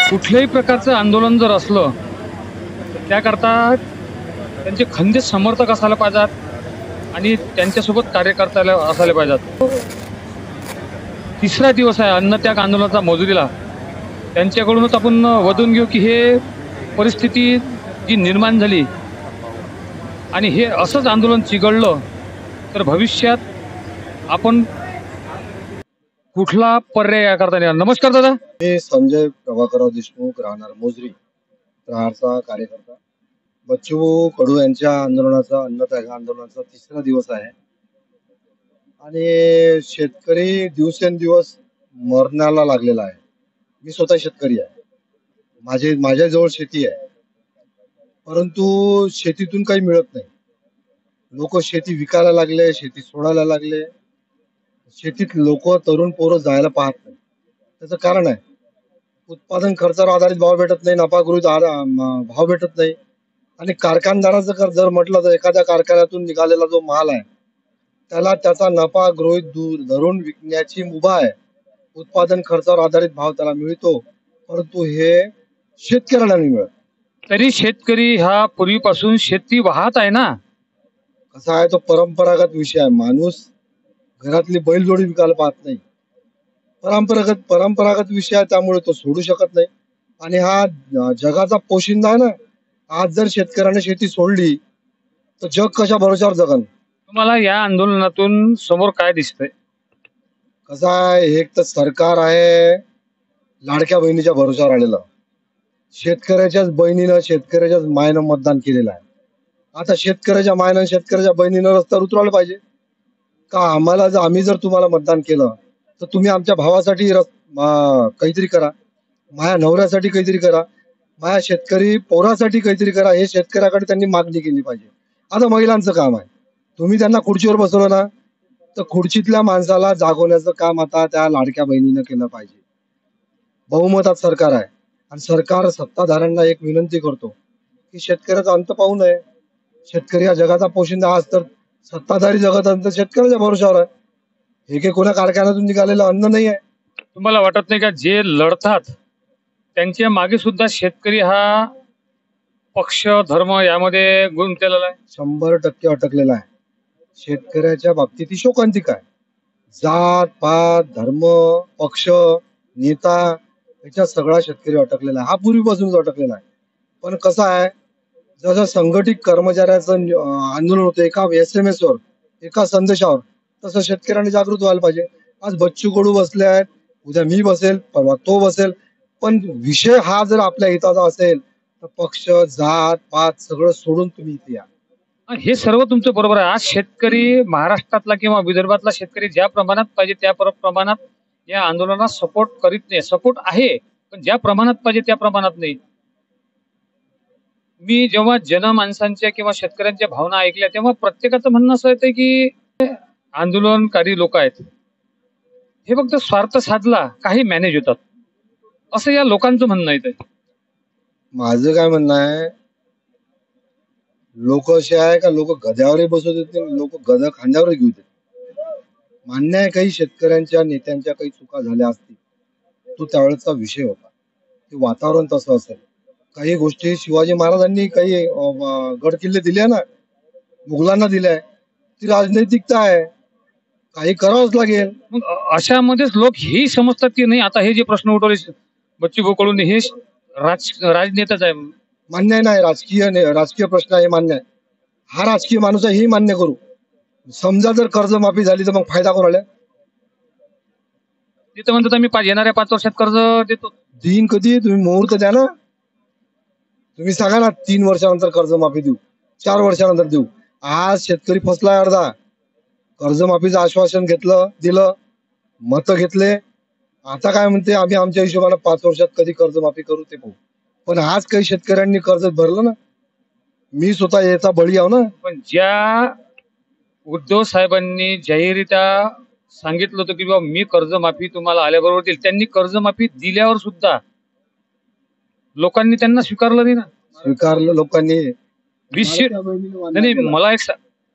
कुठल्याही प्रकारचं आंदोलन जर असलं तर त्याकरता त्यांचे खंदे समर्थक असायला पाहिजेत आणि त्यांच्यासोबत कार्यकर्ता असायला पाहिजेत. तिसरा दिवस आहे अन्नत्याग आंदोलनाचा मोजुरीला. त्यांच्याकडूनच आपण वधून घेऊ की हे परिस्थिती जी निर्माण झाली आणि हे असंच आंदोलन चिघळलं तर भविष्यात आपण कुठला पर्याय करता येणार. नमस्कार दादा. मी संजय प्रभाकरराव देशमुख, राहणार मोजरी, प्रहारचा कार्यकर्ता. बच्चू कडू यांच्या आंदोलनाचा, अन्नत्याग आंदोलनाचा तिसरा दिवस आहे आणि शेतकरी दिवसेंदिवस मरणाला लागलेला आहे. मी स्वतः शेतकरी आहे, माझ्याजवळ शेती आहे, परंतु शेतीतून काही मिळत नाही. लोक शेती विकायला लागले, शेती सोडायला लागले. शेतीत लोक, तरुण पोरं जायला पाहत नाही. त्याचं कारण आहे उत्पादन खर्चावर आधारित भाव भेटत नाही, नफागृहीत भाव भेटत नाही. आणि कारखानदाराचं जर म्हटलं तर एखाद्या कारखान्यातून निघालेला जो माल आहे त्याला त्याचा नफा गृहीत धरून विकण्याची मुभा आहे. उत्पादन खर्चावर आधारित भाव त्याला मिळतो, परंतु हे शेतकऱ्याला नाही मिळत. तरी शेतकरी हा पूर्वीपासून शेती वाहत आहे ना. कसा आहे, तो परंपरागत विषय आहे. माणूस घरातली बैलजोडी विकायला पाहत नाही. परंपरागत विषय आहे, त्यामुळे तो सोडू शकत नाही. आणि हा जगाचा पोशिंदा आहे ना. आज जर शेतकऱ्याने शेती सोडली तर जग कशा भरोशावर जगन. तुम्हाला या आंदोलनातून समोर काय दिसतंय? कसं आहे, एक तर सरकार आहे लाडक्या बहिणीच्या भरोशावर आलेलं. शेतकऱ्याच्याच बहिणीनं, शेतकऱ्याच्याच मायनं मतदान केलेलं आहे. आता शेतकऱ्याच्या मायनं, शेतकऱ्याच्या बहिणीनं रस्त्यावर उतरवलं पाहिजे का? आम्ही जर तुम्हाला मतदान केलं तर तुम्ही आमच्या भावासाठी काहीतरी करा, माझ्या नवऱ्यासाठी काहीतरी करा, माझ्या शेतकरी पोरासाठी काहीतरी करा. हे शेतकऱ्याकडे त्यांनी मागणी केली पाहिजे. आता महिलांचं काम आहे, तुम्ही त्यांना खुर्चीवर बसवलं ना तर खुर्चीतल्या माणसाला जागवण्याचं काम आता त्या लाडक्या बहिणीनं केलं पाहिजे. बहुमतात सरकार आहे आणि सरकार सत्ताधाऱ्यांना एक विनंती करतो की शेतकऱ्याचा अंत पाहू नये. शेतकरी हा जगाचा पोशिंदा. आज तर सत्ताधारी जगत अंत शेतकऱ्याच्या भरोशावर आहे. हे काही कोणा कारखान्यातून निघालेलं अन्न नाही आहे. तुम्हाला वाटत नाही का जे लढतात त्यांच्या मागे सुद्धा शेतकरी हा पक्ष धर्म यामध्ये गुंतलेला आहे? 100% अटकलेला आहे. शेतकऱ्याच्या बाबतीत ही शोकांतिका आहे. जात पात, धर्म, पक्ष, नेता याच्यात सगळा शेतकरी अटकलेला आहे. हा पूर्वीपासूनच अटकलेला आहे. पण कसं आहे, जसं संघटित कर्मचाऱ्याचं आंदोलन होतं एका SMS वर, एका संदेशावर, तसं शेतकऱ्यांनी जागृत व्हायला पाहिजे. आज बच्चू कडू बसले आहेत, उद्या मी बसेल, परवा तो बसेल. पण विषय हा जर आपल्या हिताचा असेल तर पक्ष, जात पात सगळं सोडून तुम्ही इथे या. हे सर्व तुमचं बरोबर आहे. आज शेतकरी महाराष्ट्रातला किंवा विदर्भातला शेतकरी ज्या प्रमाणात पाहिजे त्या प्रमाणात या आंदोलनाला सपोर्ट करीत नाही. सपोर्ट आहे पण ज्या प्रमाणात पाहिजे त्या प्रमाणात नाही. मी जेव्हा जनमानसांच्या किंवा शेतकऱ्यांच्या भावना ऐकल्या तेव्हा प्रत्येकाचं म्हणणं असं येतं की आंदोलनकारी लोक आहेत, हे फक्त स्वार्थ साधला काही मॅनेज होतात, असं या लोकांचं म्हणणं येतं. माझं काय म्हणणं आहे, लोक असे आहे का लोक गद्यावरही बसवत येते, लोक गदा खांद्यावर घेऊ देत. मान्य आहे काही शेतकऱ्यांच्या नेत्यांच्या काही चुका झाल्या असतील, तो त्यावेळेचा विषय होता. ते वातावरण तसं असेल. काही गोष्टी शिवाजी महाराजांनी काही गड किल्ले दिले ना, मुघलांना दिल्या, ती राजनैतिकता आहे, काही करावंच लागेल. मग अशामध्येच लोक हेही समजतात की नाही आता हे जे प्रश्न उठवले बच्चू कडून हे राजनेताच आहे. मान्य नाही, राजकीय प्रश्न आहे, मान्य आहे. हा राजकीय माणूस आहे, हे मान्य करू. समजा जर कर्जमाफी झाली तर मग फायदा कोणाला? तिथं म्हणतात आम्ही येणाऱ्या 5 वर्षात कर्ज देतो. दिन कधी? तुम्ही मुहूर्त द्या ना. तुम्ही सांगा ना 3 वर्षानंतर कर्जमाफी देऊ, 4 वर्षानंतर देऊ. आज शेतकरी फसलाय अर्धा. कर्जमाफीचं आश्वासन दिलं, मतं घेतले. आता काय म्हणते, आम्ही आमच्या हिशोबाने 5 वर्षात कधी कर्जमाफी करू ते पाहू. पण आज काही शेतकऱ्यांनी कर्ज भरलं ना. मी स्वतः याचा बळी आहो ना. पण ज्या उद्धव साहेबांनी जाहीररित्या सांगितलं होतं की बाबा मी कर्जमाफी तुम्हाला आल्याबरोबर देईल, त्यांनी कर्जमाफी दिल्यावर सुद्धा लोकांनी त्यांना स्वीकारलं नाही ना. स्वीकारलं लोकांनी. 20 सीट नाही, मला एक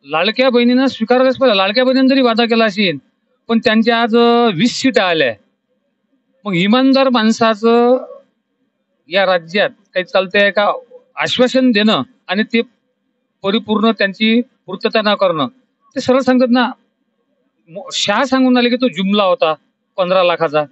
लाडक्या बहिणीनं स्वीकारलंच पाहिजे. लाडक्या बहिणीनं जरी वादा केला असेल पण त्यांच्या आज 20 सीट आल्या. मग इमानदार माणसाचं या राज्यात काही चालतंय का? आश्वासन देणं आणि ते परिपूर्ण त्यांची पूर्तता न करणं. ते सरळ सांगतात ना, शहा सांगून आले की तो जुमला होता 15 लाखाचा.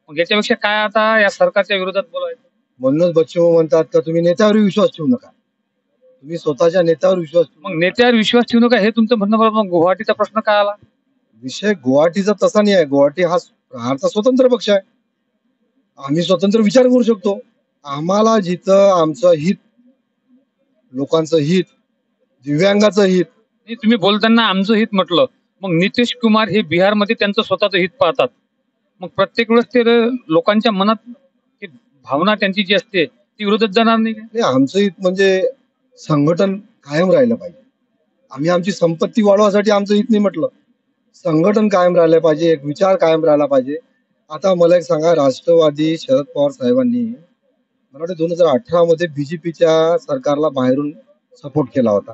मग याच्यापेक्षा काय आता या सरकारच्या विरोधात बोलायचं? म्हणूनच बच्चू म्हणतात का तुम्ही नेत्यावर विश्वास ठेवू नका, तुम्ही स्वतःच्या नेत्यावर विश्वास ठेवू मग नेत्यावर विश्वास ठेवू नका हे तुमचं म्हणणं बरोबर. मग गुवाहाटीचा प्रश्न काय आला? विषय गुवाहाटीचा तसा नाही आहे. गुवाहाटी हा प्रहारचा स्वतंत्र पक्ष आहे, आम्ही स्वतंत्र विचार करू शकतो. आम्हाला जिथं आमचं हित, लोकांचं हित, दिव्यांगाचं हित, नाही, तुम्ही बोलताना आमचं हित म्हटलं, मग नितीश कुमार हे बिहारमध्ये त्यांचं स्वतःचं हित पाहतात. मग प्रत्येक वेळेस ते लोकांच्या मनात ती भावना त्यांची जी असते ती विरोधात जाणार नाही का? नाही, आमचं हित म्हणजे संघटन कायम राहिलं पाहिजे. आम्ही आमची संपत्ती वाढवासाठी आमचं हित नाही म्हटलं, संघटन कायम राहिलं पाहिजे, एक विचार कायम राहिला पाहिजे. आता मला एक सांगा, राष्ट्रवादी शरद पवार साहेबांनी मला वाटतं 2018 मध्ये बीजेपीच्या सरकारला बाहेरून सपोर्ट केला होता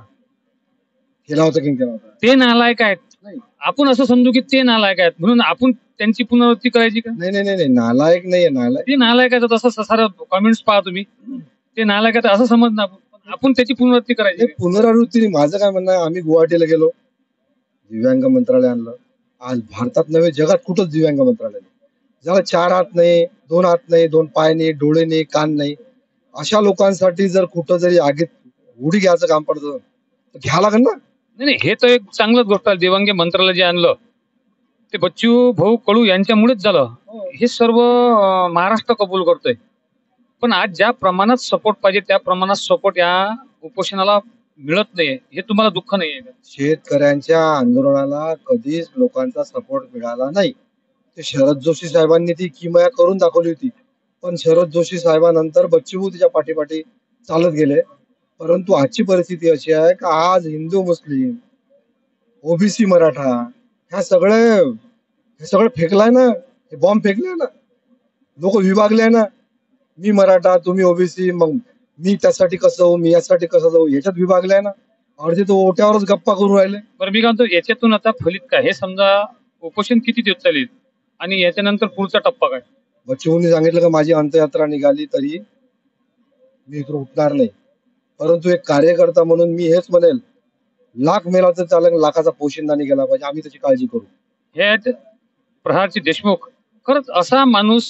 की नाही केला होता? ते नालायक आहेत. नाही आपण असं समजू की ते नालायक आहेत म्हणून आपण त्यांची पुनरावृत्ती करायची का? नाही नाही नाही नाही, नालायक नाहीये. नालायक ते नालायक आहेत तसं सारं कमेंट्स पहा तुम्ही, ते नालायक आहेत असं समज ना. आपण त्याची पुनरावृत्ती करायची. नाही, पुनरावृत्ती नाही. माझं काय म्हणणं आहे, आम्ही गुवाहाटीला गेलो, दिव्यांग मंत्रालय आणलं. आज भारतात नव्हे जगात कुठंच दिव्यांग मंत्रालय नाही. ज्याला 4 हात नाही, 2 हात नाही, 2 पाय नाही, डोळे नाही, कान नाही, अशा लोकांसाठी जर कुठं जरी आगीत उडी घ्यायचं काम पडतं तर घ्या लागेल ना. नाही नाही, हे तर एक चांगलंच गोष्ट आहे. दिव्यांग मंत्रालय जे आणलं ते बच्चू भाऊ कडू यांच्यामुळेच झालं. हे सर्व महाराष्ट्र कबूल करतोय. पण आज ज्या प्रमाणात सपोर्ट पाहिजे त्या प्रमाणात सपोर्ट या उपोषणाला मिळत नाहीये. हे तुम्हाला दुःख नाहीये का? शेतकऱ्यांच्या आंदोलनाला कधीच लोकांचा सपोर्ट मिळाला नाही. ते शरद जोशी साहेबांनी ती किमया करून दाखवली होती, पण शरद जोशी साहेबांनंतर बच्चू त्याच्या पाठीपाठी चालत गेले. परंतु आजची परिस्थिती अशी आहे की आज हिंदू, मुस्लिम, ओबीसी, मराठा हे सगळं फेकलाय ना, हे बॉम्ब फेकले ना, लोक विभागले ना. मी मराठा, तुम्ही ओबीसी, मग मी त्यासाठी कसं जाऊ, मी यासाठी कसं जाऊ, याच्यात विभागलाय ना. अर्धे तो ओट्यावरच गप्पा करून राहिले. बरं मी काय म्हणतो, याच्यातून आता फलित काय? हे समजा उपोषण किती दिवस चालेल आणि याच्यानंतर पुढचा टप्पा काय? बच्चूंनी सांगितलं का माझी अंत्ययात्रा निघाली तरी मी इथून उठणार नाही. परंतु एक कार्यकर्ता म्हणून मी हेच म्हणेल, लाख मेला तर चालेल, लाखाचा पोशिंदा निघाला पाहिजे, आम्ही त्याची काळजी करू. हे आहेत प्रहारचे देशमुख. खरंच असा माणूस,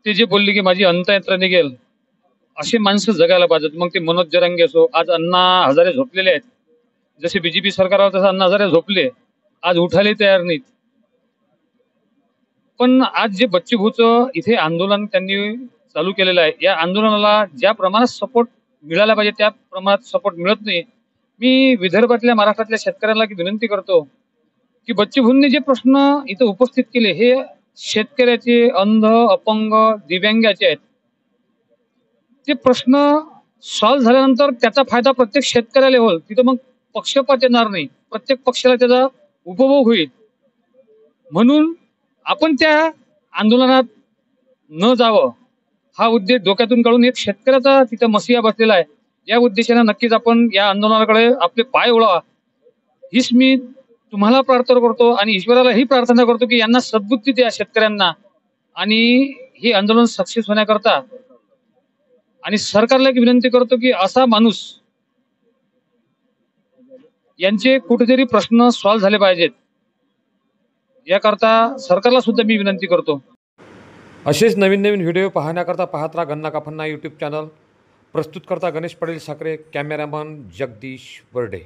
ते जे बोलले की माझी अंत्ययात्रा निघेल, असे माणसं जगायला पाहिजेत. मग ते मनोज जरांगे असो, आज अण्णा हजारे झोपलेले आहेत. जसे बीजेपी सरकारवर तसं अण्णा हजारे झोपले, आज उठायला तयार नाहीत. पण आज जे बच्चू भाऊचं इथे आंदोलन त्यांनी चालू केलेलं आहे, या आंदोलनाला ज्या प्रमाणात सपोर्ट मिळाला पाहिजे त्या प्रमाणात सपोर्ट मिळत नाही. मी विदर्भातल्या, महाराष्ट्रातल्या शेतकऱ्यांना विनंती करतो की बच्चू भाऊंनी जे प्रश्न इथं उपस्थित केले हे शेतकऱ्याचे, अंध, अपंग, दिव्यांगाचे आहेत. ते प्रश्न सॉल्व्ह झाल्यानंतर त्याचा फायदा प्रत्येक शेतकऱ्याला होईल. तिथं मग पक्षपात येणार नाही, प्रत्येक पक्षाला त्याचा उपभोग होईल. म्हणून आपण त्या आंदोलनात न जावं हा उद्देश डोक्यातून काढून एक शेतकऱ्याचा तिथं मसिया बसलेला आहे, या उद्देशाने नक्कीच आपण या आंदोलनाकडे आपले पाय ओढावा हीच मी तुम्हाला प्रार्थना करतो आणि ईश्वराला ही प्रार्थना करतो की यांना सद्बुद्धी द्या शेतकऱ्यांना, आणि हे आंदोलन सक्सेस होण्याकरता. आणि सरकारला एक विनंती करतो की असा माणूस, यांचे कुठेतरी प्रश्न सॉल्व्ह झाले पाहिजेत, याकरता सरकारला सुद्धा मी विनंती करतो. असेच नवीन नवीन व्हिडिओ पाहण्याकरता पाहत राहा गन्ना काफन्ना यूट्यूब चॅनल. प्रस्तुत करता गणेश पटेल साखरे, कॅमेरामन जगदीश बर्डे.